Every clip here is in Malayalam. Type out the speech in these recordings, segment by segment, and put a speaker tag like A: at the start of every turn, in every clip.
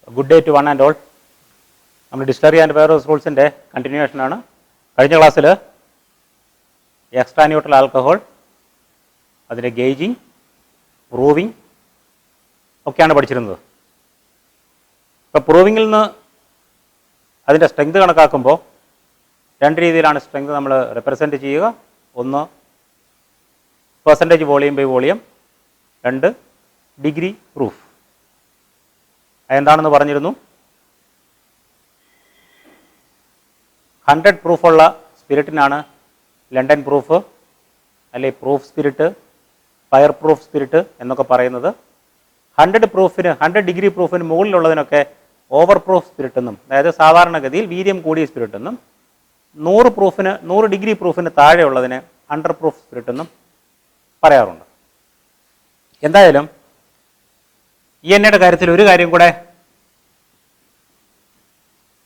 A: Good day to one and all. നമ്മൾ ഡിസ്റ്റിലറി ആൻഡ് ബെവറേജ് റൂൾസിൻ്റെ കണ്ടിന്യൂവേഷനാണ്. കഴിഞ്ഞ ക്ലാസ്സിൽ എക്സ്ട്രാ ന്യൂട്രൽ ആൽക്കഹോൾ, അതിൻ്റെ ഗേജിങ്, പ്രൂവിങ് ഒക്കെയാണ് പഠിച്ചിരുന്നത്. ഇപ്പോൾ പ്രൂവിങ്ങിൽ നിന്ന് അതിൻ്റെ സ്ട്രെങ്ത് കണക്കാക്കുമ്പോൾ രണ്ട് രീതിയിലാണ് സ്ട്രെങ്ത് നമ്മൾ റെപ്രസെൻറ്റ് ചെയ്യുക. ഒന്ന് പെർസെൻറ്റേജ് വോളിയം ബൈ വോളിയം, രണ്ട് ഡിഗ്രി പ്രൂഫ്. അതെന്താണെന്ന് പറഞ്ഞിരുന്നു. 100 പ്രൂഫുള്ള സ്പിരിറ്റിനാണ് ലണ്ടൻ പ്രൂഫ്, അല്ലെങ്കിൽ proof spirit, fire proof spirit എന്നൊക്കെ പറയുന്നത്. 100 ഡിഗ്രി പ്രൂഫിന് മുകളിലുള്ളതിനൊക്കെ ഓവർ പ്രൂഫ് സ്പിരിറ്റ് എന്നും, അതായത് സാധാരണഗതിയിൽ വീര്യം കൂടിയ സ്പിരിറ്റ് എന്നും, 100 ഡിഗ്രി പ്രൂഫിന് താഴെയുള്ളതിന് അണ്ടർ പ്രൂഫ് സ്പിരിറ്റ് എന്നും പറയാറുണ്ട്. എന്തായാലും ഈ എണ്ണയുടെ കാര്യത്തിൽ ഒരു കാര്യം കൂടെ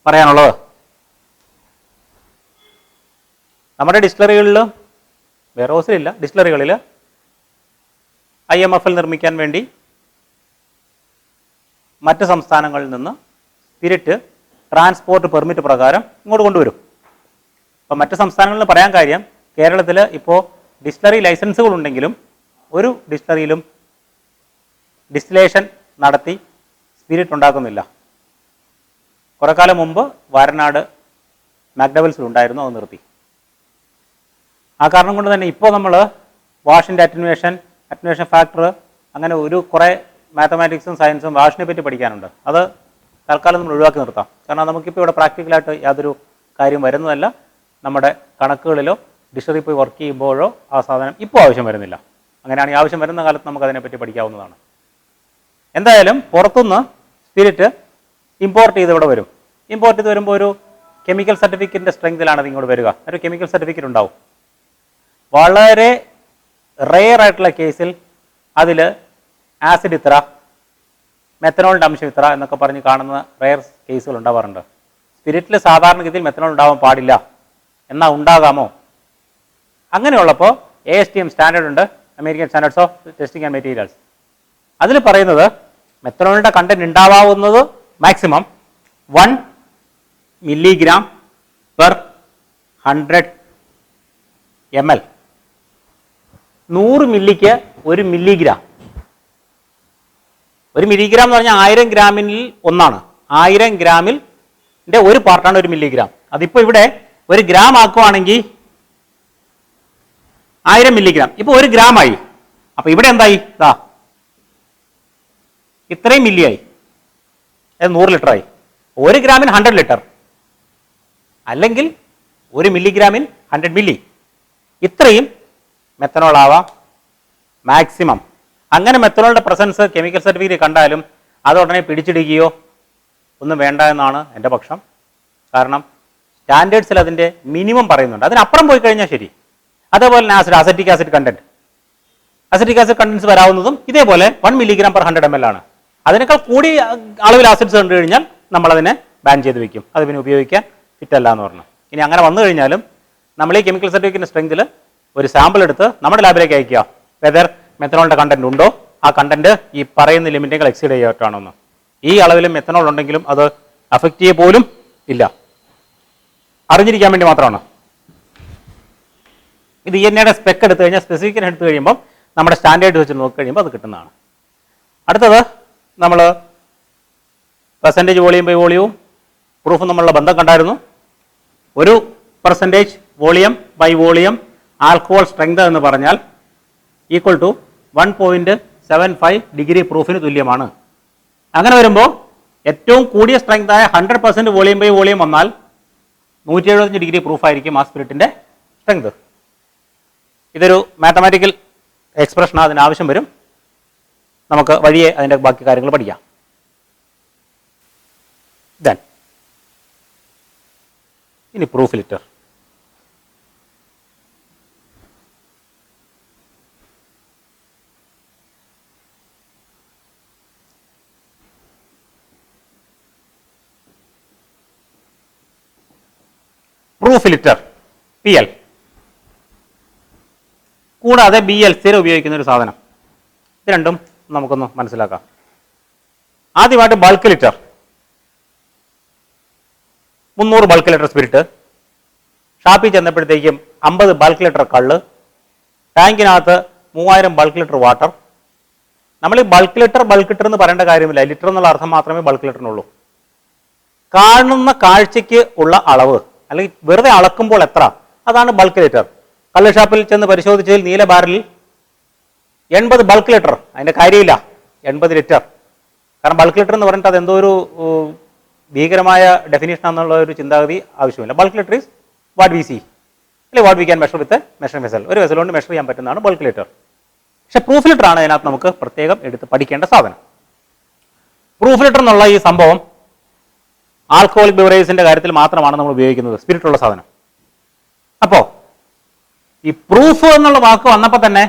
A: പറയാനുള്ളത്, നമ്മുടെ ഡിസ്റ്റിലറികളിൽ, വേറെ ഹൗസിലില്ല, ഡിസ്റ്റിലറികളിൽ IMFL നിർമ്മിക്കാൻ വേണ്ടി മറ്റ് സംസ്ഥാനങ്ങളിൽ നിന്ന് സ്പിരിറ്റ് ട്രാൻസ്പോർട്ട് പെർമിറ്റ് പ്രകാരം ഇങ്ങോട്ട് കൊണ്ടുവരും. അപ്പം മറ്റ് സംസ്ഥാനങ്ങളിൽ പറയാൻ കാര്യം, കേരളത്തിൽ ഇപ്പോൾ ഡിസ്റ്റിലറി ലൈസൻസുകൾ ഉണ്ടെങ്കിലും ഒരു ഡിസ്റ്റിലറിയിലും ഡിസ്റ്റിലേഷൻ നടത്തി സ്പിരിറ്റ് ഉണ്ടാക്കുന്നില്ല. കുറേ കാലം മുമ്പ് വാരനാട് മാക്ഡവൽസിലുണ്ടായിരുന്നു, അത് നിർത്തി. ആ കാരണം കൊണ്ട് തന്നെ ഇപ്പോൾ നമ്മൾ വാഷിൻ്റെ അറ്റനുവേഷൻ ഫാക്ടർ, അങ്ങനെ കുറേ മാത്തമാറ്റിക്സും സയൻസും വാഷിനെ പറ്റി പഠിക്കാനുണ്ട്. അത് തൽക്കാലം നമ്മൾ ഒഴിവാക്കി നിർത്താം. കാരണം നമുക്കിപ്പോൾ ഇവിടെ പ്രാക്ടിക്കലായിട്ട് യാതൊരു കാര്യം വരുന്നതല്ല. നമ്മുടെ കണക്കുകളിലോ ഡിക്ഷണറി പോയി വർക്ക് ചെയ്യുമ്പോഴോ ആ സാധനം ഇപ്പോൾ ആവശ്യം വരുന്നില്ല. അങ്ങനെയാണ് ഈ ആവശ്യം വരുന്ന കാലത്ത് നമുക്കതിനെപ്പറ്റി പഠിക്കാവുന്നതാണ്. എന്തായാലും പുറത്തുനിന്ന് സ്പിരിറ്റ് ഇമ്പോർട്ട് ചെയ്ത് ഇവിടെ വരും. ഇമ്പോർട്ട് ചെയ്ത് വരുമ്പോൾ ഒരു കെമിക്കൽ സർട്ടിഫിക്കറ്റിൻ്റെ സ്ട്രെങ്തിലാണ് അത് ഇങ്ങോട്ട് വരിക. ഒരു കെമിക്കൽ സർട്ടിഫിക്കറ്റ് ഉണ്ടാവും. വളരെ റെയർ ആയിട്ടുള്ള കേസിൽ അതിൽ ആസിഡ് ഇത്ര, മെത്തനോളിൻ്റെ അംശം ഇത്ര എന്നൊക്കെ പറഞ്ഞ് കാണുന്ന റെയർ കേസുകൾ ഉണ്ടാവാറുണ്ട്. സ്പിരിറ്റിൽ സാധാരണഗതിയിൽ മെത്തനോൾ ഉണ്ടാവാൻ പാടില്ല, എന്നാൽ ഉണ്ടാകാമോ? അങ്ങനെയുള്ളപ്പോൾ ASTM സ്റ്റാൻഡേർഡ് ഉണ്ട്, American standards of testing and materials. അതിൽ പറയുന്നത് മെത്തനോളിൻ്റെ കണ്ടന്റ് ഉണ്ടാവാവുന്നത് മാക്സിമം 1 മില്ലിഗ്രാം പെർ 100 ml. 100 മില്ലിക്ക് 1 മില്ലിഗ്രാം. 1 മില്ലിഗ്രാം എന്ന് പറഞ്ഞാൽ 1000 ഗ്രാമിൽ ഒന്നാണ്. 1000 ഗ്രാമിൽ ഒരു പാർട്ടാണ് 1 മില്ലിഗ്രാം. അതിപ്പോൾ ഇവിടെ 1 ഗ്രാം ആക്കുവാണെങ്കിൽ 1000 മില്ലിഗ്രാം, ഇപ്പോൾ 1 ഗ്രാമായി. അപ്പോൾ ഇവിടെ എന്തായി? ഇതാ ഇത്രയും മില്ലിയായി, 100 ലിറ്ററായി. 1 ഗ്രാമിന് 100 ലിറ്റർ, അല്ലെങ്കിൽ 1 മില്ലിഗ്രാമിന് 100 മില്ലി. ഇത്രയും മെത്തനോൾ ആവാം മാക്സിമം. അങ്ങനെ മെത്തനോളിൻ്റെ പ്രസൻസ് കെമിക്കൽ സർട്ടിഫിക്കറ്റ് കണ്ടാലും അത് ഉടനെ പിടിച്ചിടുകയോ ഒന്നും വേണ്ട എന്നാണ് എൻ്റെ പക്ഷം. കാരണം സ്റ്റാൻഡേർഡ്സിൽ അതിൻ്റെ മിനിമം പറയുന്നുണ്ട്. അതിനപ്പുറം പോയി കഴിഞ്ഞാൽ ശരി. അതേപോലെ തന്നെ അസറ്റിക് ആസിഡ് കണ്ടൻസ് വരാവുന്നതും ഇതേപോലെ 1 മില്ലിഗ്രാം പെർ 100 ml ആണ്. അതിനേക്കാൾ കൂടി അളവിൽ ആസിഡ്സ് കണ്ടു കഴിഞ്ഞാൽ നമ്മളതിനെ ബാൻ ചെയ്ത് വെക്കും. അത് പിന്നെ ഉപയോഗിക്കാൻ ഫിറ്റല്ല എന്ന് പറഞ്ഞു. ഇനി അങ്ങനെ വന്നു കഴിഞ്ഞാലും നമ്മൾ ഈ കെമിക്കൽ സർട്ടിഫിക്കറ്റിൻ്റെ സ്ട്രെങ്തിൽ ഒരു സാമ്പിൾ എടുത്ത് നമ്മുടെ ലാബിലേക്ക് അയക്കുക. വെതർ മെത്തനോളിൻ്റെ കണ്ടന്റ് ഉണ്ടോ, ആ കണ്ടന്റ് ഈ പറയുന്ന ലിമിറ്റേക്കാൾ എക്സീഡ് ചെയ്യട്ടാണോ എന്ന്. ഈ അളവിലും മെത്തനോൾ ഉണ്ടെങ്കിലും അത് അഫക്റ്റ് ചെയ്യ പോലും ഇല്ല. അറിഞ്ഞിരിക്കാൻ വേണ്ടി മാത്രമാണ്. ഇത് ENAയുടെ സ്പെക്ക് എടുത്തു കഴിഞ്ഞാൽ, സ്പെസിഫിക്കൻ എടുത്തു കഴിയുമ്പോൾ നമ്മുടെ സ്റ്റാൻഡേർഡ് വെച്ച് നോക്കി കഴിയുമ്പോൾ അത് കിട്ടുന്നതാണ്. അടുത്തത് നമ്മൾ പെർസെൻറ്റേജ് വോളിയം ബൈ വോളിയവും പ്രൂഫും തമ്മിലുള്ള ബന്ധം കണ്ടായിരുന്നു. ഒരു percentage volume by volume alcohol strength എന്ന് പറഞ്ഞാൽ ഈക്വൽ ടു 1.75 ഡിഗ്രി പ്രൂഫിന് തുല്യമാണ്. അങ്ങനെ വരുമ്പോൾ ഏറ്റവും കൂടിയ സ്ട്രെങ്തായ 100% വോളിയം ബൈ വോളിയം വന്നാൽ 175 ഡിഗ്രി പ്രൂഫായിരിക്കും ആ സ്പിരിറ്റിൻ്റെ സ്ട്രെങ്ത്. ഇതൊരു മാത്തമാറ്റിക്കൽ എക്സ്പ്രഷനാണ്, അതിന് ആവശ്യം വരും. നമുക്ക് വഴിയെ അതിൻ്റെ ബാക്കി കാര്യങ്ങൾ പഠിക്കാം. ദെൻ ഇനി proof litre. Proof litre PL കൂടാതെ BL സ്ഥിരം ഉപയോഗിക്കുന്ന ഒരു സാധനം. ഇത് രണ്ടും നമുക്കൊന്ന് മനസ്സിലാക്കാം. ആദ്യമായിട്ട് bulk litre. 300 bulk litre spirit, ഷാപ്പിൽ ചെന്നപ്പോഴത്തേക്കും 50 ബൾക്ക് ലിറ്റർ കള്ള്, ടാങ്കിനകത്ത് 3000 ബൾക്ക് ലിറ്റർ വാട്ടർ. നമ്മൾ ഈ ബൾക്ക് ലിറ്റർ എന്ന് പറയേണ്ട കാര്യമില്ല, ലിറ്റർ എന്നുള്ള അർത്ഥം മാത്രമേ ബൾക്ക് ലിറ്ററിനുള്ളൂ. കാണുന്ന കാഴ്ചയ്ക്ക് ഉള്ള അളവ് അല്ലെങ്കിൽ വെറുതെ അളക്കുമ്പോൾ എത്ര, അതാണ് ബൾക്ക് ലിറ്റർ. കള്ള് ഷാപ്പിൽ ചെന്ന് പരിശോധിച്ചതിൽ നീല ബാരലിൽ 80 ബൾക്ക് ലിറ്റർ, അതിൻ്റെ കാര്യമില്ല, 80 ലിറ്റർ. കാരണം ബൾക്ക് ലിറ്റർ എന്ന് പറഞ്ഞിട്ട് അത് എന്തോ ഒരു ഭീകരമായ ഡെഫിനേഷൻ എന്നുള്ള ഒരു ചിന്താഗതി ആവശ്യമില്ല. Bulk litre is what we see അല്ലെങ്കിൽ what we can measure with measuring vessel. ഒരു വെസൽ കൊണ്ട് മെഷർ ചെയ്യാൻ പറ്റുന്നതാണ് ബൾക്ക് ലിറ്റർ. പക്ഷേ പ്രൂഫ് ലിറ്റർ ആണ് അതിനകത്ത് നമുക്ക് പ്രത്യേകം എടുത്ത് പഠിക്കേണ്ട സാധനം. പ്രൂഫ് ലിറ്റർ എന്നുള്ള ഈ സംഭവം ആൽക്കഹോളിക് ബിവറേജസിന്റെ കാര്യത്തിൽ മാത്രമാണ് നമ്മൾ ഉപയോഗിക്കുന്നത്, സ്പിരിറ്റുള്ള സാധനം. അപ്പോൾ ഈ പ്രൂഫ് എന്നുള്ള വാക്ക് വന്നപ്പോൾ തന്നെ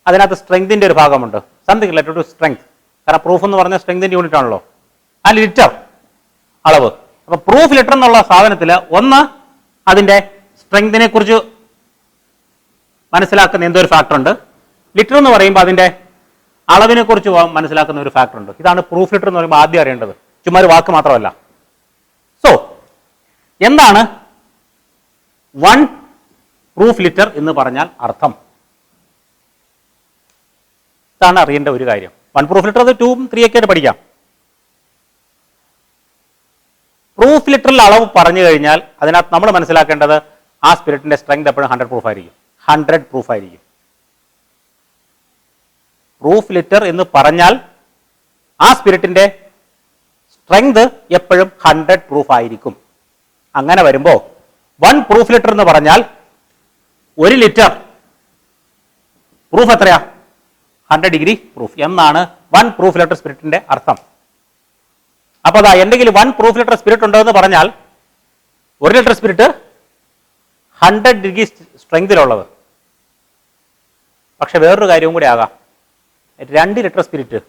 A: അതിനകത്ത് സ്ട്രെങ്തിന്റെ ഒരു ഭാഗമുണ്ട്, സംതിങ് റിലേറ്റഡ് ടു സ്ട്രെങ്ത്. കാരണം പ്രൂഫ് എന്ന് പറഞ്ഞാൽ സ്ട്രെങ്തിന്റെ യൂണിറ്റ് ആണല്ലോ, ആ ലിറ്റർ അളവ്. അപ്പൊ പ്രൂഫ് ലിറ്റർ എന്നുള്ള സാധനത്തിൽ ഒന്ന് അതിന്റെ സ്ട്രെങ്തിനെ കുറിച്ച് മനസ്സിലാക്കുന്ന എന്തോ ഒരു ഫാക്ടർ ഉണ്ട്. ലിറ്റർ എന്ന് പറയുമ്പോൾ അതിന്റെ അളവിനെ കുറിച്ച് മനസ്സിലാക്കുന്ന ഒരു ഫാക്ടർ ഉണ്ട്. ഇതാണ് പ്രൂഫ് ലിറ്റർ എന്ന് പറയുമ്പോൾ ആദ്യം അറിയേണ്ടത്, ചുമ്മാ ഒരു വാക്ക് മാത്രമല്ല. സോ എന്താണ് 1 പ്രൂഫ് ലിറ്റർ എന്ന് പറഞ്ഞാൽ അർത്ഥം? ഇതാണ് അറിയേണ്ട ഒരു കാര്യം. 1 പ്രൂഫ് ലിറ്റർ അത് 2, 3 ഒക്കെ ആയിട്ട് പഠിക്കാം. പ്രൂഫ് ലിറ്ററിൽ അളവ് പറഞ്ഞു കഴിഞ്ഞാൽ അതിനകത്ത് നമ്മൾ മനസ്സിലാക്കേണ്ടത് ആ സ്പിരിറ്റിന്റെ സ്ട്രെങ്ത് എപ്പോഴും 100 പ്രൂഫ് ആയിരിക്കും. 100 പ്രൂഫ് ആയിരിക്കും. പ്രൂഫ് ലിറ്റർ എന്ന് പറഞ്ഞാൽ ആ സ്പിരിറ്റിന്റെ സ്ട്രെങ്ത് എപ്പോഴും 100 പ്രൂഫ് ആയിരിക്കും. അങ്ങനെ വരുമ്പോൾ 1 പ്രൂഫ് ലിറ്റർ എന്ന് പറഞ്ഞാൽ 1 ലിറ്റർ പ്രൂഫ് എത്രയാ? 100 ഡിഗ്രി പ്രൂഫ് എന്നാണ് 1 പ്രൂഫ് ലിറ്റർ സ്പിരിറ്റിന്റെ അർത്ഥം. അപ്പോൾ അതാ എന്തെങ്കിലും 1 പ്രൂഫ് ലിറ്റർ സ്പിരിറ്റ് ഉണ്ടെന്ന് പറഞ്ഞാൽ 1 ലിറ്റർ സ്പിരിറ്റ് 100 ഡിഗ്രി സ്ട്രെങ്തിലുള്ളത്. പക്ഷെ വേറൊരു കാര്യവും കൂടി ആകാം, 2 ലിറ്റർ സ്പിരിറ്റ്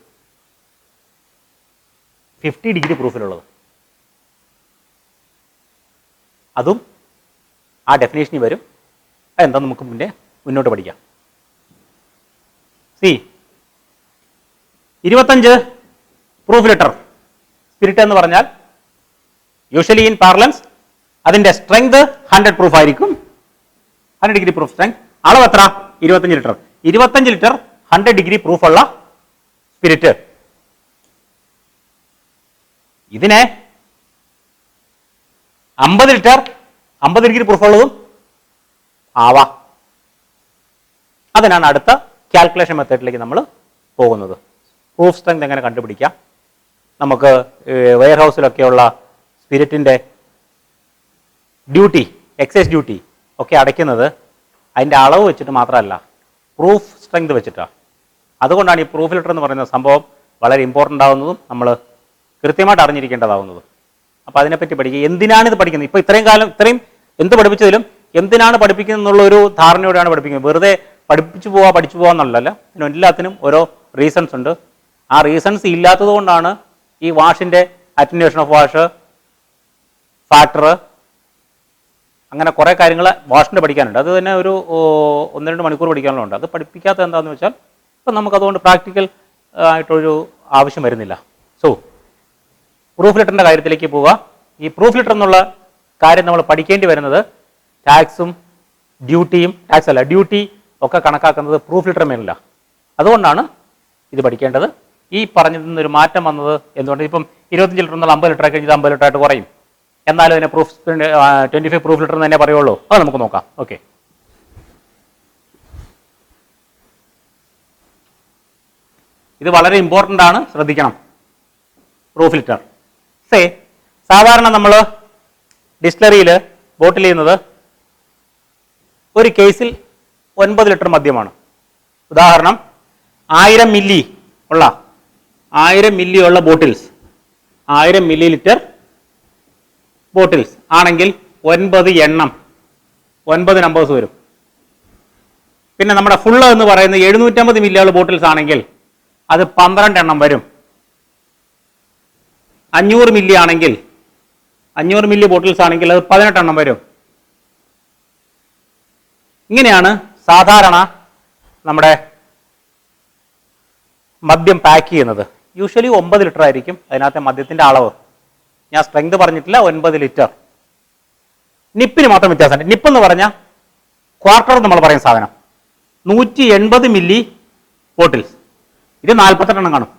A: 50 ഡിഗ്രി പ്രൂഫിലുള്ളത്. അതും ആ ഡെഫിനേഷനിൽ വരും. അതെന്താ നമുക്ക് മുന്നോട്ട് പഠിക്കാം. 25 പ്രൂഫ് ലിറ്റർ സ്പിരിറ്റ് എന്ന് പറഞ്ഞാൽ യൂഷ്വലി ഇൻ പാർലൻസ് അതിന്റെ സ്ട്രെങ്ത് 100 പ്രൂഫ് ആയിരിക്കും, 100 ഡിഗ്രി പ്രൂഫ് സ്ട്രെങ്ത്. അളവ് എത്ര? 25 ലിറ്റർ. 25 ലിറ്റർ 100 ഡിഗ്രി പ്രൂഫ് ഉള്ള സ്പിരിറ്റ്. ഇതിനെ 50 ലിറ്റർ 50 ഡിഗ്രി പ്രൂഫ് ഉള്ളതും ആവാം. അതിനാണ് അടുത്ത കാൽക്കുലേഷൻ മെത്തേഡിലേക്ക് നമ്മൾ പോകുന്നത്. പ്രൂഫ് സ്ട്രെങ്ത് എങ്ങനെ കണ്ടുപിടിക്കാം? നമുക്ക് വെയർ ഹൗസിലൊക്കെയുള്ള സ്പിരിറ്റിൻ്റെ ഡ്യൂട്ടി, എക്സൈസ് ഡ്യൂട്ടി ഒക്കെ അടയ്ക്കുന്നത് അതിൻ്റെ അളവ് വെച്ചിട്ട് മാത്രമല്ല, പ്രൂഫ് സ്ട്രെങ്ത് വെച്ചിട്ടാണ്. അതുകൊണ്ടാണ് ഈ പ്രൂഫ് ലിറ്റർ എന്ന് പറയുന്ന സംഭവം വളരെ ഇമ്പോർട്ടൻ്റ് ആവുന്നതും നമ്മൾ കൃത്യമായിട്ട് അറിഞ്ഞിരിക്കേണ്ടതാവുന്നതും. അപ്പോൾ അതിനെപ്പറ്റി പഠിക്കുക. എന്തിനാണ് ഇത് പഠിക്കുന്നത്? ഇപ്പോൾ ഇത്രയും എന്ത് പഠിപ്പിച്ചതിലും എന്തിനാണ് പഠിപ്പിക്കുന്നത് എന്നുള്ള ഒരു ധാരണയോടെയാണ് പഠിപ്പിക്കുന്നത്. വെറുതെ പഠിച്ചു പോവാ എന്നുള്ളതല്ല. എല്ലാത്തിനും ഓരോ റീസൺസ് ഉണ്ട്. ആ റീസൺസ് ഇല്ലാത്തത് കൊണ്ടാണ് ഈ വാഷിൻ്റെ അറ്റൻവേഷൻ ഓഫ് വാഷ്, ഫാക്ടർ, അങ്ങനെ കുറേ കാര്യങ്ങൾ വാഷിൻ്റെ പഠിക്കാനുണ്ട്. അത് തന്നെ ഒരു 1-2 മണിക്കൂർ പഠിക്കാനുള്ളതുണ്ട്. അത് പഠിപ്പിക്കാത്തത് എന്താണെന്ന് വെച്ചാൽ ഇപ്പം നമുക്കതുകൊണ്ട് പ്രാക്ടിക്കൽ ആയിട്ടൊരു ആവശ്യം വരുന്നില്ല. സോ പ്രൂഫ് ലിറ്ററിൻ്റെ കാര്യത്തിലേക്ക് പോവുക. ഈ പ്രൂഫ് ലിറ്റർ എന്നുള്ള കാര്യം നമ്മൾ പഠിക്കേണ്ടി വരുന്നത് ടാക്സും ഡ്യൂട്ടിയും, ടാക്സ് അല്ല ഡ്യൂട്ടി ഒക്കെ കണക്കാക്കുന്നത് പ്രൂഫ് ലിറ്റർ മേലില്ല. അതുകൊണ്ടാണ് ഇത് പഠിക്കേണ്ടത്. ഈ പറഞ്ഞതിൽ നിന്നൊരു മാറ്റം വന്നത് എന്തുകൊണ്ട്? ഇപ്പം 25 ലിറ്റർ എന്നുള്ള 50 ലിറ്റർ ആക്കി കഴിഞ്ഞാൽ 50 ലിറ്റർ ആയിട്ട് കുറയും. എന്നാലും അതിനെ പ്രൂഫ് 25 പ്രൂഫ് ലിറ്റർ എന്ന് തന്നെ പറയുള്ളൂ. അത് നമുക്ക് നോക്കാം. ഓക്കെ, ഇത് വളരെ ഇമ്പോർട്ടൻ്റ് ആണ്, ശ്രദ്ധിക്കണം. പ്രൂഫ് ലിറ്റർ സാധാരണ നമ്മൾ ഡിസ്റ്റിലറിയിൽ ബോട്ടിൽ ചെയ്യുന്നത് ഒരു കേസിൽ 9 ലിറ്റർ മദ്യമാണ്. ഉദാഹരണം 1000 മില്ലി ഉള്ള ബോട്ടിൽസ്, 1000 മില്ലി ലിറ്റർ ബോട്ടിൽസ് ആണെങ്കിൽ 9 എണ്ണം, 9 നമ്പേഴ്സ് വരും. പിന്നെ നമ്മുടെ ഫുള്ള് എന്ന് പറയുന്നത് 750 മില്ലി ഉള്ള ബോട്ടിൽസ് ആണെങ്കിൽ അത് 12 എണ്ണം വരും. 500 മില്ലി ആണെങ്കിൽ, 500 മില്ലി ബോട്ടിൽസ് ആണെങ്കിൽ അത് 18 എണ്ണം വരും. ഇങ്ങനെയാണ് സാധാരണ നമ്മുടെ മദ്യം പാക്ക് ചെയ്യുന്നത്. യൂഷ്വലി 9 ലിറ്റർ ആയിരിക്കും അതിനകത്തെ മദ്യത്തിൻ്റെ അളവ്. ഞാൻ സ്ട്രെങ്ത് പറഞ്ഞിട്ടില്ല, 9 ലിറ്റർ. നിപ്പിന് മാത്രം വ്യത്യാസമുണ്ട്. നിപ്പ് എന്ന് പറഞ്ഞാൽ ക്വാർട്ടർ നമ്മൾ പറയുന്ന സാധനം 180 മില്ലി ബോട്ടിൽസ്. ഇത് 48 എണ്ണം കാണും.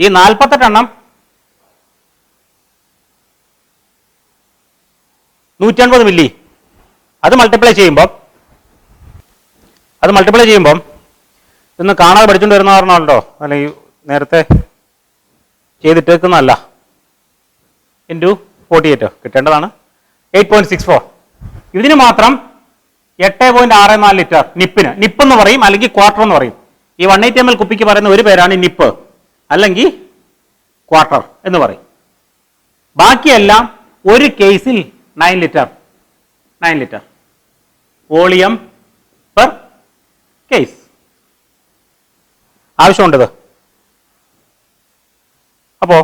A: ഈ 48 എണ്ണം 180 മില്ലി അത് മൾട്ടിപ്ലൈ ചെയ്യുമ്പം ഇന്ന് കാണാതെ പഠിച്ചുകൊണ്ട് വരുന്ന കാരണമുണ്ടോ, അല്ലെങ്കിൽ നേരത്തെ ചെയ്തിട്ടേക്കുന്നതല്ല. ഇൻറ്റു 48 കിട്ടേണ്ടതാണ്. 8.64. ഇതിന് മാത്രം 8.64 ലിറ്റർ നിപ്പിന്. നിപ്പ് എന്ന് പറയും, അല്ലെങ്കിൽ ക്വാർട്ടർ എന്ന് പറയും. ഈ 180 ml കുപ്പിക്ക് പറയുന്ന ഒരു പേരാണ് നിപ്പ്, അല്ലെങ്കിൽ ക്വാർട്ടർ എന്ന് പറയും. ബാക്കിയെല്ലാം ഒരു കേസിൽ 9 ലിറ്റർ വോളിയം പെർ കേസ് ആവശ്യമുണ്ടത്. അപ്പോ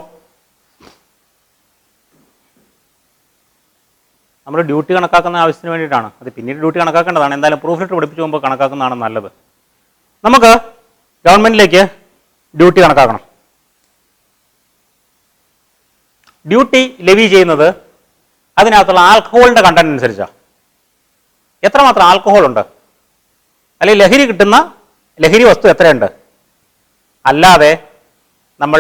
A: നമ്മൾ ഡ്യൂട്ടി കണക്കാക്കുന്ന ആവശ്യത്തിന് വേണ്ടിയിട്ടാണ്. അത് പിന്നീട് ഡ്യൂട്ടി കണക്കാക്കേണ്ടതാണ്. എന്തായാലും പ്രൂഫ് ലെറ്റർ പഠിപ്പിച്ചു പോകുമ്പോൾ കണക്കാക്കുന്നതാണ് നല്ലത്. നമുക്ക് ഗവൺമെന്റിലേക്ക് ഡ്യൂട്ടി കണക്കാക്കണം. ഡ്യൂട്ടി ലെവി ചെയ്യുന്നത് അതിനകത്തുള്ള ആൽക്കഹോളിന്റെ കണ്ടന്റ് അനുസരിച്ചാണ്. എത്രമാത്രം ആൽക്കഹോൾ ഉണ്ട്, അല്ലെങ്കിൽ ലഹരി കിട്ടുന്ന ലഹരി വസ്തു എത്രയുണ്ട്, അല്ലാതെ നമ്മൾ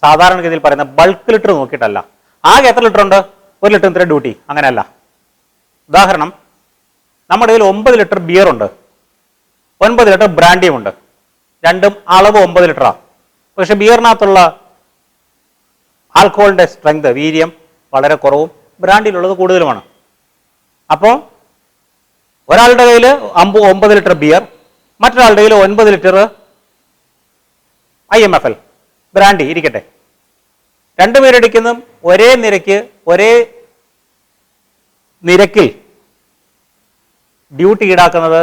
A: സാധാരണഗതിയിൽ പറയുന്ന ബൾക്ക് ലിറ്റർ നോക്കിയിട്ടല്ല. ആകെ എത്ര ലിറ്റർ ഉണ്ട്, 1 ലിറ്റർ ഇത്ര ഡ്യൂട്ടി, അങ്ങനെയല്ല. ഉദാഹരണം, നമ്മുടെ കയ്യിൽ 9 ലിറ്റർ ബിയർ ഉണ്ട്, 9 ലിറ്റർ ബ്രാൻഡിയും ഉണ്ട്. രണ്ടും അളവ് 9 ലിറ്ററാണ്. പക്ഷെ ബിയറിനകത്തുള്ള ആൽക്കഹോളിന്റെ സ്ട്രെങ്ത്, വീര്യം വളരെ കുറവും, ബ്രാൻഡിലുള്ളത് കൂടുതലുമാണ്. അപ്പോൾ ഒരാളുടെ കയ്യിൽ 9 ലിറ്റർ ബിയർ, മറ്റൊരാളുടെ കയ്യിൽ 9 ലിറ്റർ IMFL ബ്രാൻഡി ഇരിക്കട്ടെ. രണ്ടുപേരെടുക്കുന്നതും ഒരേ നിരക്കിൽ ഡ്യൂട്ടി ഈടാക്കുന്നത്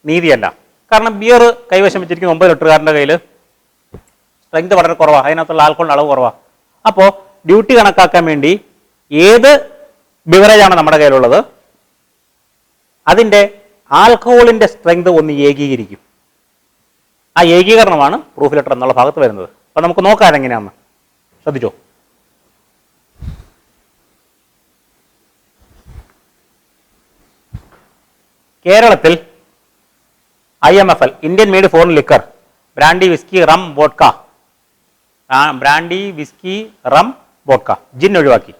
A: നീതിയല്ല. കാരണം ബിയർ കൈവശം വെച്ചിരിക്കുന്ന 9 ലിറ്ററുകാരൻ്റെ കയ്യിൽ സ്ട്രെങ്ത് വളരെ കുറവാണ്, അതിനകത്തുള്ള ആൽക്കഹോളിൻ്റെ അളവ് കുറവാണ്. അപ്പോൾ ഡ്യൂട്ടി കണക്കാക്കാൻ വേണ്ടി ഏത് ബിവറേജാണ് നമ്മുടെ കയ്യിലുള്ളത് അതിൻ്റെ ആൽക്കഹോളിൻ്റെ സ്ട്രെങ്ത് ഒന്ന് ഏകീകരിക്കും. ആ ഏകീകരണമാണ് പ്രൂഫ് ലെറ്റർ എന്നുള്ള ഭാഗത്ത് വരുന്നത്. അപ്പം നമുക്ക് നോക്കാം അതെങ്ങനെയാണെന്ന്. ശ്രദ്ധിച്ചോ. കേരളത്തിൽ IMFL Indian made foreign liquor, brandy whisky rum vodka, gin ഒഴിവാക്കി.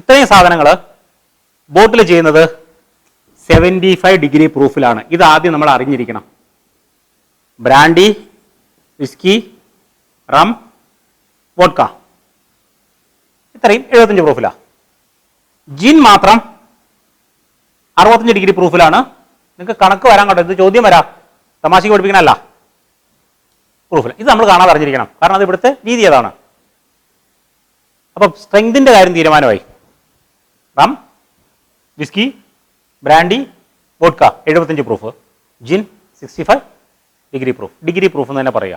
A: ഇത്രയും സാധനങ്ങൾ ബോട്ടിൽ ചെയ്യുന്നത് 75 ഡിഗ്രി പ്രൂഫിലാണ്. ഇത് ആദ്യം നമ്മൾ അറിഞ്ഞിരിക്കണം. ബ്രാൻഡി, വിസ്കി, റം, വോഡ്ക ഇത്രയും 75 പ്രൂഫിലാണ്. ജിൻ മാത്രം 65 ഡിഗ്രി പ്രൂഫിലാണ്. നിങ്ങൾക്ക് കണക്ക് വരാൻ കേട്ടോ, ഇത് ചോദ്യം വരാം, തമാശക്ക് പഠിപ്പിക്കണമല്ല, പ്രൂഫിൽ. ഇത് നമ്മൾ കാണാതെ അറിഞ്ഞിരിക്കണം, കാരണം അത് ഇവിടുത്തെ രീതി അതാണ്. അപ്പം സ്ട്രെങ്തിൻ്റെ കാര്യം തീരുമാനമായി. Rum, whisky, brandy, vodka 75 proof, gin 65 degree proof. Degree proof എന്ന് തന്നെ പറയുക.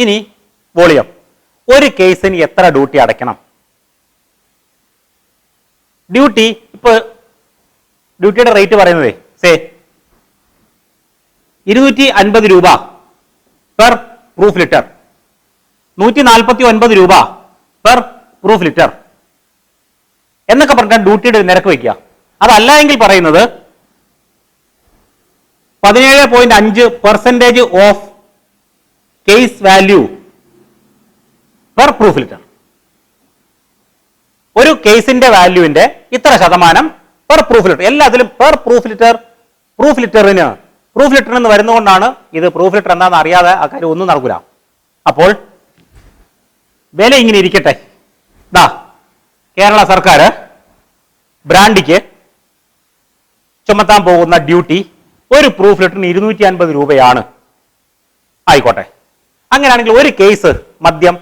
A: ഇനി വോളിയം. ഒരു കേസിന് എത്ര ഡ്യൂട്ടി അടയ്ക്കണം? ഡ്യൂട്ടി ഇപ്പോൾ ഡ്യൂട്ടിയുടെ റേറ്റ് പറയുന്നത് 250 രൂപ പെർ പ്രൂഫ് ലിറ്റർ, 149 രൂപ പെർ പ്രൂഫ് ലിറ്റർ എന്നൊക്കെ പറഞ്ഞാൽ ഡ്യൂട്ടിയുടെ നിരക്ക് വയ്ക്കുക. അതല്ല എങ്കിൽ പറയുന്നത് 17.5% of case value per proof litre. ഒരു കേസിന്റെ വാല്യൂവിന്റെ ഇത്ര ശതമാനം പെർ പ്രൂഫ് ലിറ്റർ. എല്ലാത്തിലും പെർ പ്രൂഫ് ലിറ്റർ. പ്രൂഫ് ലിറ്ററിന് വരുന്നതുകൊണ്ടാണ് ഇത് പ്രൂഫ് ലിറ്റർ എന്താണെന്ന് അറിയാതെ ആ കാര്യം ഒന്നും നടക്കില്ല. അപ്പോൾ വില ഇങ്ങനെ ഇരിക്കട്ടെ. ദാ കേരള സർക്കാർ ബ്രാൻഡിക്ക് ചുമത്താൻ പോകുന്ന ഡ്യൂട്ടി ഒരു പ്രൂഫ് ലിറ്ററിന് 250 രൂപയാണ്. ആയിക്കോട്ടെ. അങ്ങനെയാണെങ്കിൽ ഒരു കേസ് മദ്യം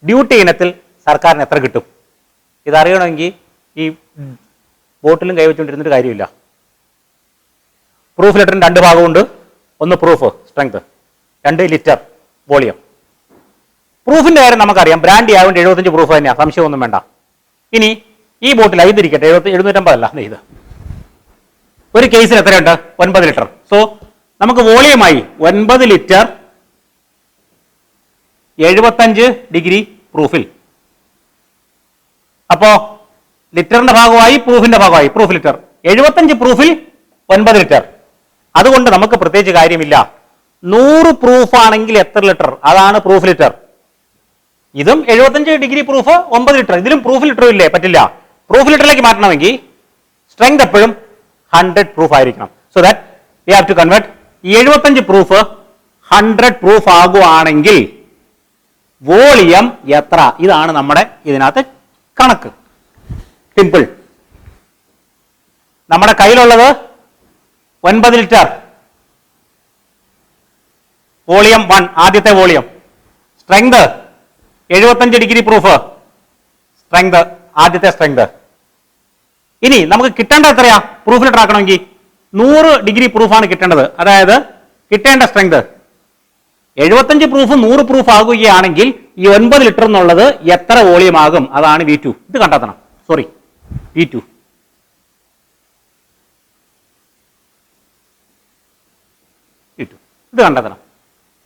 A: ഡ്യൂട്ടി ഇനത്തിൽ സർക്കാരിന് എത്ര കിട്ടും? ഇതറിയണമെങ്കിൽ ഈ ബോട്ടിലും കൈവച്ചുകൊണ്ടിരുന്നിട്ട് കാര്യമില്ല. പ്രൂഫ് ലെറ്ററിന് 2 ഭാഗമുണ്ട്. ഒന്ന് പ്രൂഫ് സ്ട്രെങ്ത്, 2 ലിറ്റർ വോളിയം. പ്രൂഫിന്റെ കാര്യം നമുക്കറിയാം, ബ്രാൻഡി ആയതുകൊണ്ട് 75 പ്രൂഫ് തന്നെയാണ്, സംശയമൊന്നും വേണ്ട. ഇനി ഈ ബോട്ടിൽ ഇതിരിക്കട്ടെ, 750 അല്ല ഇത്. ഒരു കേസിന് എത്രയുണ്ട്? 9 ലിറ്റർ. സോ നമുക്ക് വോളിയമായി 9 ലിറ്റർ 75 ഡിഗ്രി പ്രൂഫിൽ. അപ്പോ ലിറ്ററിന്റെ ഭാഗമായി പ്രൂഫിന്റെ ഭാഗമായി പ്രൂഫ് ലിറ്റർ 75 പ്രൂഫിൽ 9 ലിറ്റർ. അതുകൊണ്ട് നമുക്ക് പ്രത്യേകിച്ച് കാര്യമില്ല. 100 പ്രൂഫ് ആണെങ്കിൽ എത്ര ലിറ്റർ, അതാണ് പ്രൂഫ് ലിറ്റർ. ഇതും 75 ഡിഗ്രി പ്രൂഫ് 9 ലിറ്റർ, ഇതിലും പ്രൂഫ് ലിറ്റർ ഇല്ലേ, പറ്റില്ല. പ്രൂഫ് ലിറ്ററിലേക്ക് മാറ്റണമെങ്കിൽ സ്ട്രെങ്ത് എപ്പോഴും 100 പ്രൂഫ് ആയിരിക്കണം. So that we have to convert. 75 proof 100 proof ആകുവാണെങ്കിൽ വോളിയം എത്ര, ഇതാണ് നമ്മുടെ ഇതിനകത്ത് കണക്ക്. സിമ്പിൾ. നമ്മുടെ കയ്യിലുള്ളത് 9 ലിറ്റർ, വോളിയം 1, ആദ്യത്തെ volume. Strength 75 degree proof, strength ആദ്യത്തെ സ്ട്രെങ്ത്. ഇനി നമുക്ക് കിട്ടേണ്ടത് എത്രയാ പ്രൂഫ് ലിറ്റർ ആക്കണമെങ്കിൽ? 100 ഡിഗ്രി പ്രൂഫാണ് കിട്ടേണ്ടത്. അതായത് കിട്ടേണ്ട സ്ട്രെങ്ത് 75 പ്രൂഫ് 100 പ്രൂഫ് ആകുകയാണെങ്കിൽ ഈ 9 ലിറ്റർ എന്നുള്ളത് എത്ര വോളിയം ആകും, അതാണ് V2. ഇത് കണ്ടെത്തണം. Sorry, V2. ഇത് കണ്ടെത്തണം.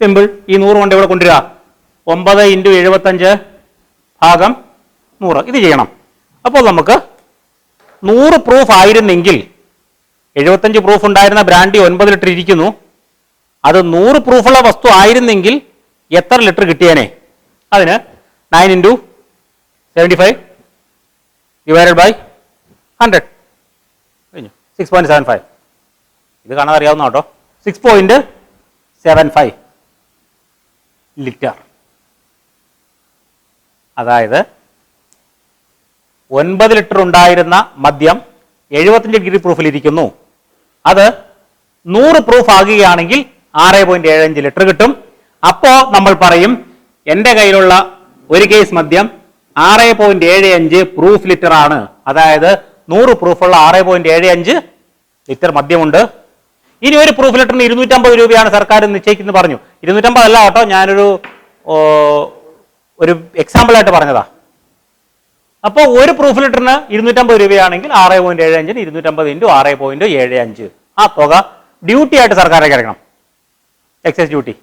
A: സിമ്പിൾ. ഈ 100 കൊണ്ട് ഇവിടെ കൊണ്ടുവരിക. 9 × 75 ഭാഗം 100. ഇത് ചെയ്യണം. അപ്പോൾ നമുക്ക് 100 പ്രൂഫ് ആയിരുന്നെങ്കിൽ 75 പ്രൂഫ് ഉണ്ടായിരുന്ന ബ്രാൻഡി 9 ലിറ്റർ ഇരിക്കുന്നു. അത് 100 പ്രൂഫുള്ള വസ്തു ആയിരുന്നെങ്കിൽ എത്ര ലിറ്റർ കിട്ടിയേനെ? അതിന് 9 × 75 ഡിവൈഡഡ് ബൈ 100 കഴിഞ്ഞു. 6.75. ഇത് കാണാൻ അറിയാവുന്ന കേട്ടോ. 6.75 ലിറ്റർ. അതായത് 9 ലിറ്റർ ഉണ്ടായിരുന്ന മദ്യം 75 ഡിഗ്രി പ്രൂഫിൽ ഇരിക്കുന്നു. അത് 100 പ്രൂഫ് ആകുകയാണെങ്കിൽ 6.75 ലിറ്റർ കിട്ടും. അപ്പോ നമ്മൾ പറയും എൻ്റെ കയ്യിലുള്ള ഒരു കേസ് മദ്യം 6.75 പ്രൂഫ് ലിറ്റർ ആണ്. അതായത് 100 പ്രൂഫുള്ള 6.75 ലിറ്റർ മദ്യമുണ്ട്. ഇനി ഒരു പ്രൂഫ് ലിറ്ററിന് 250 രൂപയാണ് സർക്കാർ നിശ്ചയിക്കുന്നത് പറഞ്ഞു. 250 അല്ല കേട്ടോ, ഞാനൊരു എക്സാമ്പിൾ ആയിട്ട് പറഞ്ഞതാ. അപ്പോൾ ഒരു പ്രൂഫ് ലിറ്ററിന് 250 രൂപയാണെങ്കിൽ 6.75 250 × 6.75 ആ തുക ഡ്യൂട്ടി ആയിട്ട് സർക്കാരേക്ക് അടയ്ക്കണം. Excise duty.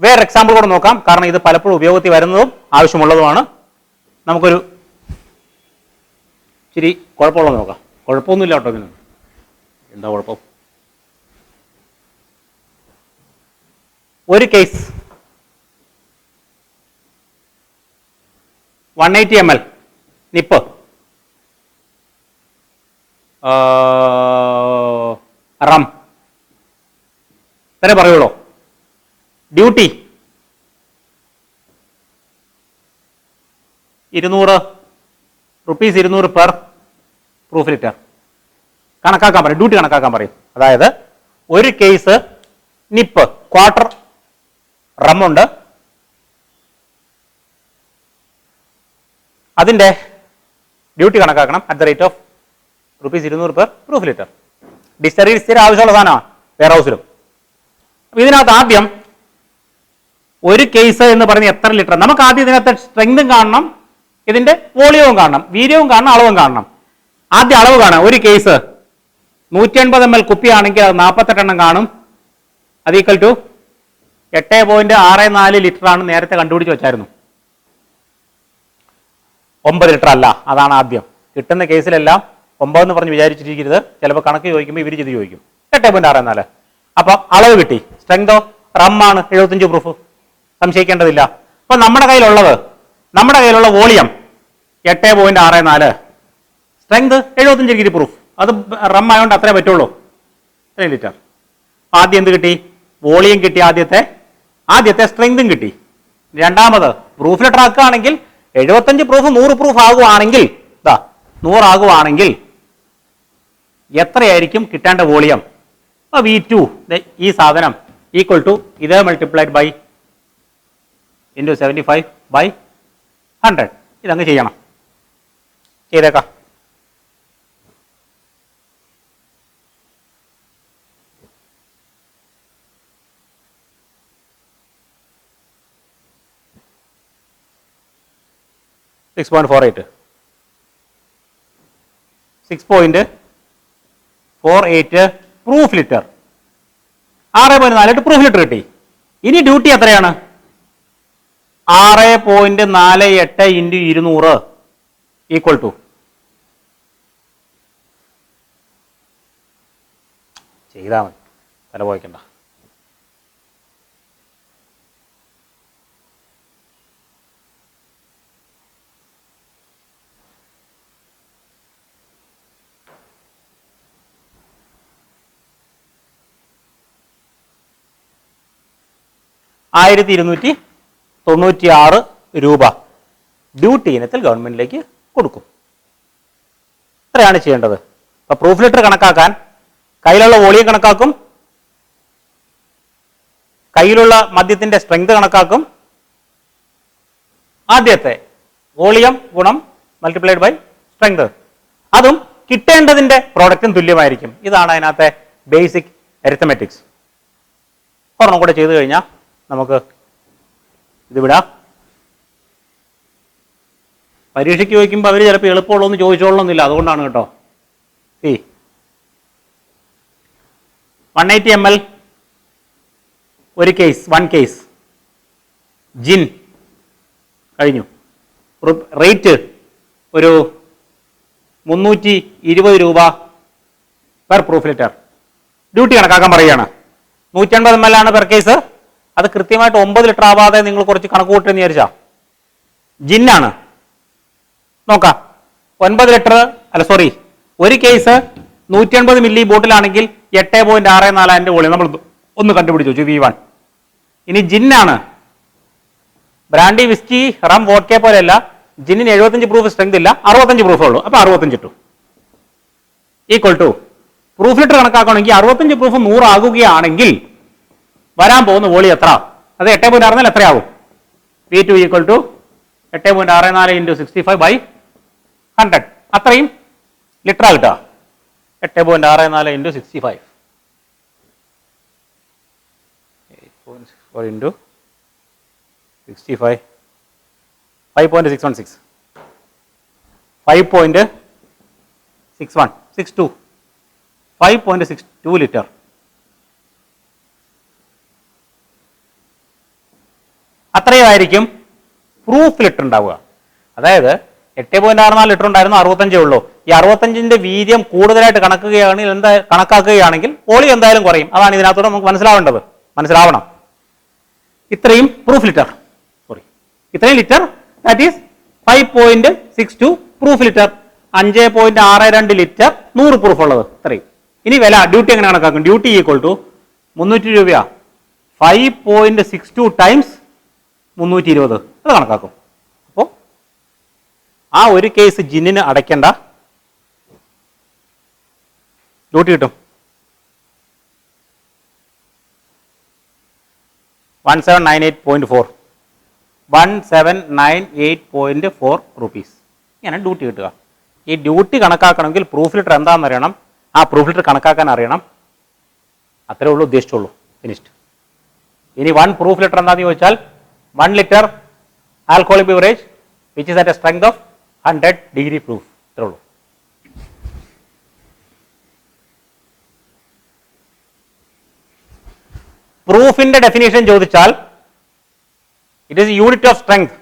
A: വേറെ എക്സാമ്പിൾ കൂടെ നോക്കാം, കാരണം ഇത് പലപ്പോഴും ഉപയോഗത്തിൽ വരുന്നതും ആവശ്യമുള്ളതുമാണ്. നമുക്കൊരു ഇച്ചിരി കുഴപ്പമുള്ളത് നോക്കാം. കുഴപ്പമൊന്നുമില്ല കേട്ടോ ഇതിന്. എന്താ കുഴപ്പം? ഒരു കേസ് 180 ml നിപ്പ് റം ഇത്രേ പറയുള്ളൂ. Duty 200 rupees 200 per proof litre കണക്കാക്കാൻ പറയും. ഡ്യൂട്ടി കണക്കാക്കാൻ പറയും. അതായത് ഒരു കേസ് നിപ്പ് ക്വാർട്ടർ റമ്മുണ്ട്, അതിൻ്റെ ഡ്യൂട്ടി കണക്കാക്കണം at the rate of rupees 200 per proof litre. ഡിസ്റ്ററി സ്ഥിരം ആവശ്യമുള്ള സാധനമാണ് വെയർ ഹൗസിലും. ഇതിനകത്ത് ആദ്യം ഒരു കേസ് എന്ന് പറഞ്ഞ് എത്ര ലിറ്റർ, നമുക്ക് ആദ്യം ഇതിനകത്ത് സ്ട്രെങ്തും കാണണം, ഇതിന്റെ വോളിയവും കാണണം, വീര്യവും കാണണം, അളവും കാണണം. ആദ്യം അളവ് കാണാം. ഒരു കേസ് 180 ml കുപ്പിയാണെങ്കിൽ അത് 48 എണ്ണം കാണും. അത് ഈക്വൽ ടു 8.64 ലിറ്റർ ആണ് നേരത്തെ കണ്ടുപിടിച്ച് വെച്ചായിരുന്നു. 9 ലിറ്റർ അല്ല, അതാണ് ആദ്യം. കിട്ടുന്ന കേസിലെല്ലാം 9 എന്ന് പറഞ്ഞ് വിചാരിച്ചിരിക്കരുത്. ചിലപ്പോൾ കണക്ക് ചോദിക്കുമ്പോൾ ഇവർ ചെയ്ത് ചോദിക്കും 8.64. അപ്പൊ അളവ് കിട്ടി. സ്ട്രെങ്തോ റമ്മാണ് 75 പ്രൂഫ്, സംശയിക്കേണ്ടതില്ല. അപ്പൊ നമ്മുടെ കയ്യിലുള്ള വോളിയം 8.64, സ്ട്രെങ്ത് 75 ഡിഗ്രി പ്രൂഫ്. അത് റം ആയതുകൊണ്ട് അത്രേ പറ്റുള്ളൂ. 3 ലിറ്റർ. ആദ്യം എന്ത് കിട്ടി? വോളിയം കിട്ടി. ആദ്യത്തെ സ്ട്രെങ്തും കിട്ടി. രണ്ടാമത് പ്രൂഫ് ലിറ്റർ ആക്കുകയാണെങ്കിൽ 75 പ്രൂഫ് 100 പ്രൂഫ് ആകുവാണെങ്കിൽ 100 ആകുവാണെങ്കിൽ എത്രയായിരിക്കും കിട്ടേണ്ട വോളിയം? V2 ഈ സാധനം ഈക്വൽ ടു ഇത് മൾട്ടിപ്ലൈഡ് ബൈ ഇൻറ്റു 75/100. ഇതങ്ങ് ചെയ്യണം. ചെയ്തേക്കാം. .48 6.48 പ്രൂഫ് ലിറ്റർ 6.48 പ്രൂഫ് ലിറ്റർ കിട്ടി. ഇനി ഡ്യൂട്ടി എത്രയാണ്? 6.48 ഇൻറ്റു 200 ഈക്വൽ ടു ചെയ്താൽ മതി, തല പോയിക്കണ്ട. ₹1296 ഡ്യൂട്ടി ഇനത്തിൽ ഗവൺമെന്റിലേക്ക് കൊടുക്കും. ഇത്രയാണ് ചെയ്യേണ്ടത്. അപ്പോൾ പ്രൂഫ് ലിറ്റർ കണക്കാക്കാൻ കയ്യിലുള്ള വോളിയം കണക്കാക്കും, കയ്യിലുള്ള മദ്യത്തിന്റെ സ്ട്രെങ്ത് കണക്കാക്കും. ആദ്യത്തെ വോളിയം ഗുണം മൾട്ടിപ്ലൈഡ് ബൈ സ്ട്രെങ്ത്, അതും കിട്ടേണ്ടതിന്റെ പ്രോഡക്റ്റും തുല്യമായിരിക്കും. ഇതാണ് അതിനകത്തെ ബേസിക് അരിത്തമെറ്റിക്സ്. ഒരെണ്ണം കൂടെ ചെയ്തു കഴിഞ്ഞാൽ നമുക്ക് ഇത് വിടാം. പരീക്ഷയ്ക്ക് ചോദിക്കുമ്പോൾ അവർ ചിലപ്പോൾ എളുപ്പമുള്ളതെന്ന് ചോദിച്ചോളണമെന്നില്ല, അതുകൊണ്ടാണ് കേട്ടോ. 180 ml ഒരു കേസ്, 1 കേസ് ജിൻ കഴിഞ്ഞു. റേറ്റ് ഒരു ₹320 പെർ പ്രൂഫ് ലിറ്റർ. ഡ്യൂട്ടി കണക്കാക്കാൻ പറയുകയാണ്. 150 ml ആണ് പെർ കേസ്. അത് കൃത്യമായിട്ട് 9 ലിറ്റർ ആവാതെ നിങ്ങൾ കുറച്ച് കണക്ക് കൂട്ടെന്ന് വിചാരിച്ചാ. ജിന്നാണ്, നോക്കാം. 9 ലിറ്റർ അല്ല, സോറി, ഒരു കേസ് 180 മില്ലി ബോട്ടിലാണെങ്കിൽ 8.64 വോളിയം നമ്മൾ ഒന്ന് കണ്ടുപിടിച്ചു V1. ഇനി ജിന്നാണ്, ബ്രാൻഡി, വിസ്കി, റം, വോഡ്ക പോലെയല്ല. ജിന്നിന് 75 പ്രൂഫ് സ്ട്രെങ്ത് ഇല്ല, 65 പ്രൂഫേ ഉള്ളൂ. അപ്പൊ 65 ഇട്ടു ഈക്വൽ ടു പ്രൂഫ് ലിറ്റർ കണക്കാക്കണമെങ്കിൽ 65 പ്രൂഫ് 100 ആകുകയാണെങ്കിൽ വരാൻ പോകുന്ന വോളിയം എത്ര? അത് 8.64 എത്രയാവും? V2 equal to 8.64 into 65/100. അത്രയും ലിറ്ററാ കിട്ടുക. 8.64 ഇൻറ്റു 65 8.64 ഇൻറ്റു 65 5.616 5.6162 5.62 ലിറ്റർ. അത്രയുമായിരിക്കും പ്രൂഫ് ലിറ്റർ ഉണ്ടാവുക. അതായത് 8.64 ലിറ്റർ ഉണ്ടായിരുന്നു, 65 ഉള്ളൂ. ഈ 65ന്റെ വീര്യം കൂടുതലായിട്ട് കണക്കാക്കുകയാണെങ്കിൽ വോളിയം എന്തായാലും കുറയും. അതാണ് ഇതിനകത്തൂടെ നമുക്ക് മനസ്സിലാവണം. ഇത്രയും പ്രൂഫ് ലിറ്റർ, ഇത്രയും litre, that is 5.62 proof litre. 5.62 litre 100 proof ഉള്ളത് ഇത്രയും. ഇനി വില ഡ്യൂട്ടി എങ്ങനെ കണക്കാക്കും? ഡ്യൂട്ടി ഈക്വൽ ടു 300 രൂപയാ. 5.62 ടൈംസ് 320 അത് കണക്കാക്കും. അപ്പോൾ ആ ഒരു കേസ് ജിന്നിന് അടയ്ക്കേണ്ട ഡ്യൂട്ടി കിട്ടും 1798.4 1798.4 റുപ്പീസ്. ഇങ്ങനെ ഡ്യൂട്ടി കിട്ടുക. ഈ ഡ്യൂട്ടി കണക്കാക്കണമെങ്കിൽ പ്രൂഫ് ലിറ്റർ എന്താണെന്ന് അറിയണം, ആ പ്രൂഫ് ലിറ്റർ കണക്കാക്കാൻ അറിയണം. അത്രേ ഉള്ളൂ, ഉദ്ദേശിച്ചുള്ളൂ, ഫിനിഷ്ഡ്. ഇനി 1 പ്രൂഫ് ലിറ്റർ എന്താണെന്ന് ചോദിച്ചാൽ 1 litre alcoholic beverage which is at a strength of 100 degree proof. ഇത്രേ ഉള്ളൂ. പ്രൂഫിന്റെ ഡെഫിനേഷൻ ചോദിച്ചാൽ it is unit of strength.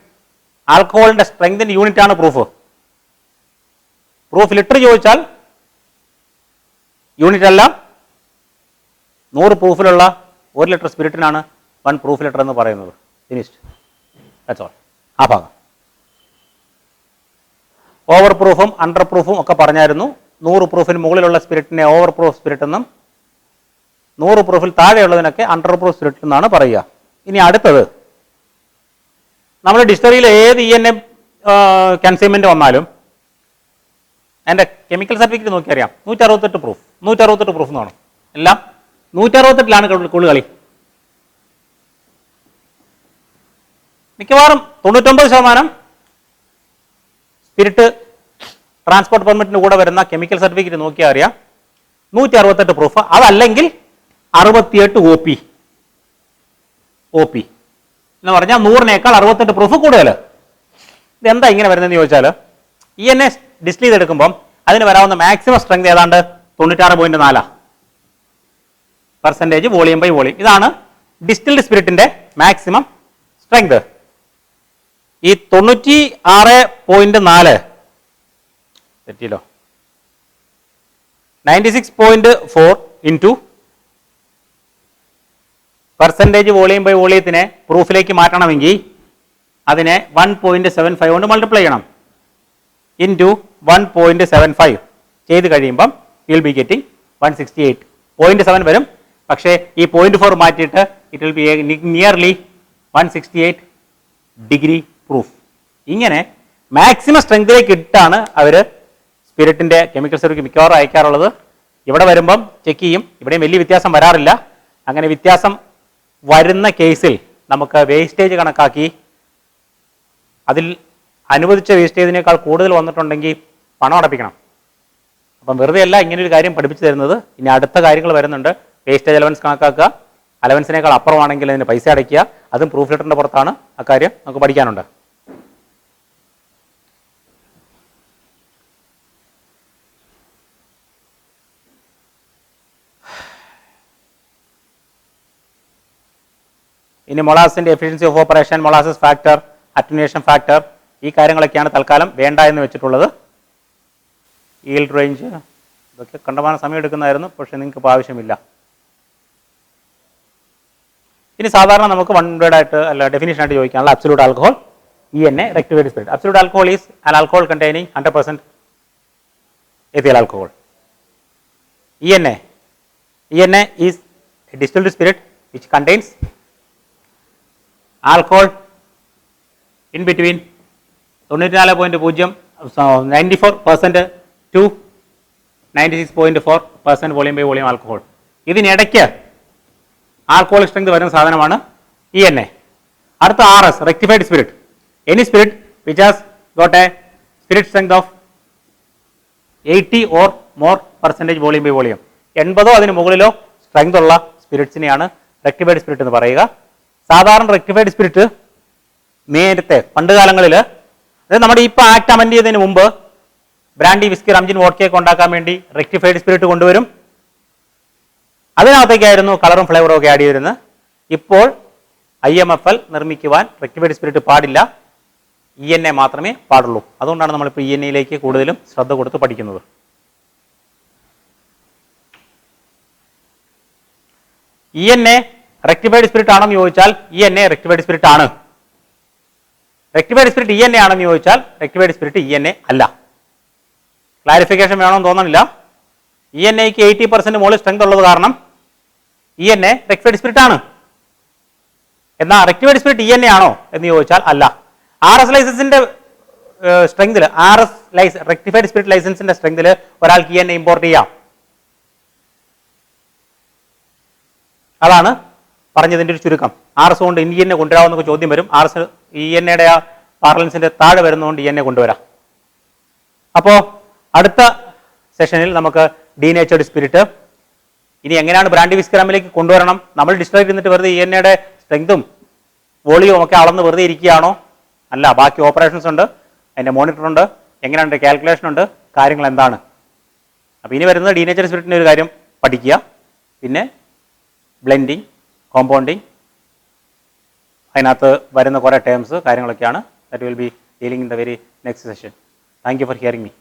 A: ആൽക്കഹോളിന്റെ സ്ട്രെങ്തിന്റെ യൂണിറ്റ് ആണ് പ്രൂഫ്. പ്രൂഫ് ലിറ്റർ ചോദിച്ചാൽ യൂണിറ്റ് അല്ല. 100 പ്രൂഫിലുള്ള 1 ലിറ്റർ സ്പിരിറ്റിനാണ് 1 പ്രൂഫ് ലിറ്റർ എന്ന് പറയുന്നത്. Finished, that's all. ആ ഭാഗം ഓവർ പ്രൂഫും അണ്ടർ പ്രൂഫും ഒക്കെ പറഞ്ഞായിരുന്നു. 100 പ്രൂഫിന് മുകളിലുള്ള സ്പിരിറ്റിനെ ഓവർ പ്രൂഫ് സ്പിരിറ്റ് എന്നും 100 പ്രൂഫിൽ താഴെയുള്ളതിനൊക്കെ അണ്ടർ പ്രൂഫ് സ്പിരിറ്റ് എന്നാണ് പറയുക. ഇനി അടുത്തത്, നമ്മൾ ഡിസ്റ്ററിയിൽ ഏത് ENA കൺസ്യൂമെന്റ് വന്നാലും അതിൻ്റെ കെമിക്കൽ സർട്ടിഫിക്കറ്റ് നോക്കി അറിയാം. 168 പ്രൂഫ് 168 പ്രൂഫ് എന്ന് കാണും. എല്ലാം 168ലാണ് കൂടുതൽ കളി. മിക്കവാറും 99% സ്പിരിറ്റ് ട്രാൻസ്പോർട്ട് പെർമിറ്റിന് കൂടെ വരുന്ന കെമിക്കൽ സർട്ടിഫിക്കറ്റ് നോക്കിയാൽ അറിയാം 168 പ്രൂഫ്. അതല്ലെങ്കിൽ 68 OP എന്ന് പറഞ്ഞാൽ 100നേക്കാൾ 68 പ്രൂഫ് കൂടുതൽ. ഇതെന്താ ഇങ്ങനെ വരുന്നതെന്ന് ചോദിച്ചാൽ ENA ഡിസ്റ്റിൽ ചെയ്തെടുക്കുമ്പം അതിന് വരാവുന്ന മാക്സിമം സ്ട്രെങ്ത് ഏതാണ്ട് 96.4. Percentage volume by volume. ഇതാണ് ഡിസ്റ്റിൽഡ് സ്പിരിറ്റിന്റെ മാക്സിമം സ്ട്രെങ്ത്. ഈ 96.4 തെറ്റിയല്ലോ, 96.4 ഇൻറ്റു പെർസെൻറ്റേജ് വോളിയം ബൈ വോളിയത്തിനെ പ്രൂഫിലേക്ക് മാറ്റണമെങ്കിൽ അതിനെ 1.75 കൊണ്ട് മൾട്ടിപ്ലൈ ചെയ്യണം. ഇൻറ്റു 1.75 ചെയ്ത് കഴിയുമ്പം വിൽ ബി ഗെറ്റിംഗ് 168. 0.7 വരും, പക്ഷേ ഈ 0.4 മാറ്റിയിട്ട് it will be nearly 168 degree proof. ഇങ്ങനെ മാക്സിമം സ്ട്രെങ്തിലേക്ക് ഇട്ടാണ് അവർ സ്പിരിറ്റിൻ്റെ കെമിക്കൽ സർട്ടിഫിക്കറ്റ് മിക്കവാറും അയക്കാറുള്ളത്. ഇവിടെ വരുമ്പം ചെക്ക് ചെയ്യും, ഇവിടെയും വലിയ വ്യത്യാസം വരാറില്ല. അങ്ങനെ വ്യത്യാസം വരുന്ന കേസിൽ നമുക്ക് വേസ്റ്റേജ് കണക്കാക്കി അതിൽ അനുവദിച്ച വേസ്റ്റേജിനേക്കാൾ കൂടുതൽ വന്നിട്ടുണ്ടെങ്കിൽ പണം അടപ്പിക്കണം. അപ്പം വെറുതെ അല്ല ഇങ്ങനൊരു കാര്യം പഠിപ്പിച്ചു തരുന്നത്. ഇനി അടുത്ത കാര്യങ്ങൾ വരുന്നുണ്ട്. വേസ്റ്റേജ് അലവൻസ് കണക്കാക്കുക, അലവൻസിനേക്കാൾ അപ്പുറമാണെങ്കിൽ അതിന് പൈസ അടയ്ക്കുക, അതും പ്രൂഫ് ലെറ്ററിൻ്റെ പുറത്താണ്. അക്കാര്യം നമുക്ക് പഠിക്കാനുണ്ട്. ഇനി മൊളാസിൻ്റെ efficiency of operation, molasses factor, attenuation factor, ഈ കാര്യങ്ങളൊക്കെയാണ് തൽക്കാലം വേണ്ട എന്ന് വെച്ചിട്ടുള്ളത്. ഈൽഡ് റേഞ്ച് ഇതൊക്കെ കണ്ടമാനം സമയം എടുക്കുന്നതായിരുന്നു, പക്ഷേ നിങ്ങൾക്ക് ഇപ്പോൾ ആവശ്യമില്ല. ഇനി സാധാരണ നമുക്ക് വൺ വേർഡ് ആയിട്ട് അല്ല ഡെഫിനേഷൻ ആയിട്ട് ചോദിക്കാനുള്ള absolute alcohol ENA rectified spirit. Absolute alcohol is an alcohol containing 100% ethyl alcohol. ENA is a distilled spirit which contains alcohol in between 94% to 96.4% volume by volume alcohol. ഇതിനിടയ്ക്ക് ആൽക്കഹോളിക് സ്ട്രെങ്ത് വരുന്ന സാധനമാണ് ENA. അടുത്ത RS rectified spirit. Any spirit which has got a spirit strength of 80 or more percentage volume by volume. 80 അതിന് മുകളിലോ സ്ട്രെങ്ത് ഉള്ള സ്പിരിറ്റ്സിനെയാണ് റെക്ടിഫൈഡ് സ്പിരിറ്റ് എന്ന് പറയുക. സാധാരണ റെക്ടിഫൈഡ് സ്പിരിറ്റ് നേരത്തെ പണ്ട് കാലങ്ങളിൽ, അതായത് നമ്മുടെ ഇപ്പോൾ ആക്ട് അമെൻഡ് ചെയ്തതിന് മുമ്പ് ബ്രാൻഡി, വിസ്കി, റംജിൻ, വോഡ്കയൊക്കെ ഉണ്ടാക്കാൻ വേണ്ടി റെക്ടിഫൈഡ് സ്പിരിറ്റ് കൊണ്ടുവരും. അതിനകത്തേക്കായിരുന്നു കളറും ഫ്ലേവറും ഒക്കെ ആഡ് ചെയ്തിരുന്നത്. ഇപ്പോൾ IMFL നിർമ്മിക്കുവാൻ റെക്ടിഫൈഡ് സ്പിരിറ്റ് പാടില്ല, ENA മാത്രമേ പാടുള്ളൂ. അതുകൊണ്ടാണ് നമ്മളിപ്പോൾ ENAയിലേക്ക് കൂടുതലും ശ്രദ്ധ കൊടുത്ത് പഠിക്കുന്നത്. ENA റെക്ടിഫൈഡ് സ്പിരിറ്റ് ആണെന്ന് ചോദിച്ചാൽ ENA റെക്ടിഫൈഡ് സ്പിരിറ്റ് ആണ്. റെക്ടിഫൈഡ് സ്പിരിറ്റ് ENA ആണെന്ന് ചോദിച്ചാൽ റെക്ടിഫൈഡ് സ്പിരിറ്റ് ENA അല്ല. ക്ലാരിഫിക്കേഷൻ വേണമെന്ന് തോന്നുന്നില്ല. ENAയ്ക്ക് 80% മുകളിൽ സ്ട്രെങ്ത് ഉള്ളത് കാരണം ENA റെക്ടിഫൈഡ് സ്പിരിറ്റ് ആണ്. എന്നാൽ റെക്ടിഫൈഡ് സ്പിരിറ്റ് ENA ആണോ എന്ന് ചോദിച്ചാൽ അല്ല. RS ലൈസൻസിന്റെ സ്ട്രെങ്തിൽ, റെക്ടിഫൈഡ് സ്പിരിറ്റ് ലൈസൻസിന്റെ സ്ട്രെങ്തിൽ ഒരാൾക്ക് ENA ഇമ്പോർട്ട് ചെയ്യാം. അതാണ് പറഞ്ഞതിൻ്റെ ഒരു ചുരുക്കം. RS കൊണ്ട് ENA കൊണ്ടുവരാമെന്നൊക്കെ ചോദ്യം വരും. RS ENAയുടെ ആ പാർലൻസിന്റെ താഴെ വരുന്നതുകൊണ്ട് ENA കൊണ്ടുവരാം. അപ്പോൾ അടുത്ത സെഷനിൽ നമുക്ക് ഡീനേച്ചേർഡ് സ്പിരിറ്റ്, ഇനി എങ്ങനെയാണ് ബ്രാൻഡി, വിസ്കി, റമ്മിലേക്ക് കൊണ്ടുവരണം. നമ്മൾ ഡിസ്റ്റിലറിയിൽ ഇരുന്നിട്ട് വെറുതെ ENAയുടെ സ്ട്രെങ്തും വോളിയവും ഒക്കെ അളന്ന് വെറുതെ ഇരിക്കുകയാണോ? അല്ല, ബാക്കി ഓപ്പറേഷൻസ് ഉണ്ട്, അതിൻ്റെ മോണിറ്റർ ഉണ്ട്, എങ്ങനെയുണ്ട് കാൽക്കുലേഷൻ ഉണ്ട്, കാര്യങ്ങൾ എന്താണ്. അപ്പോൾ ഇനി വരുന്നത് ഡീനേച്ചർ സ്പിരിറ്റിൻ്റെ ഒരു കാര്യം പഠിക്കുക, പിന്നെ ബ്ലെൻഡിങ്, കോമ്പൗണ്ടിങ്, അതിനകത്ത് വരുന്ന കുറേ ടേംസ് കാര്യങ്ങളൊക്കെയാണ്. That will be dealing in the very next session. Thank you for hearing me.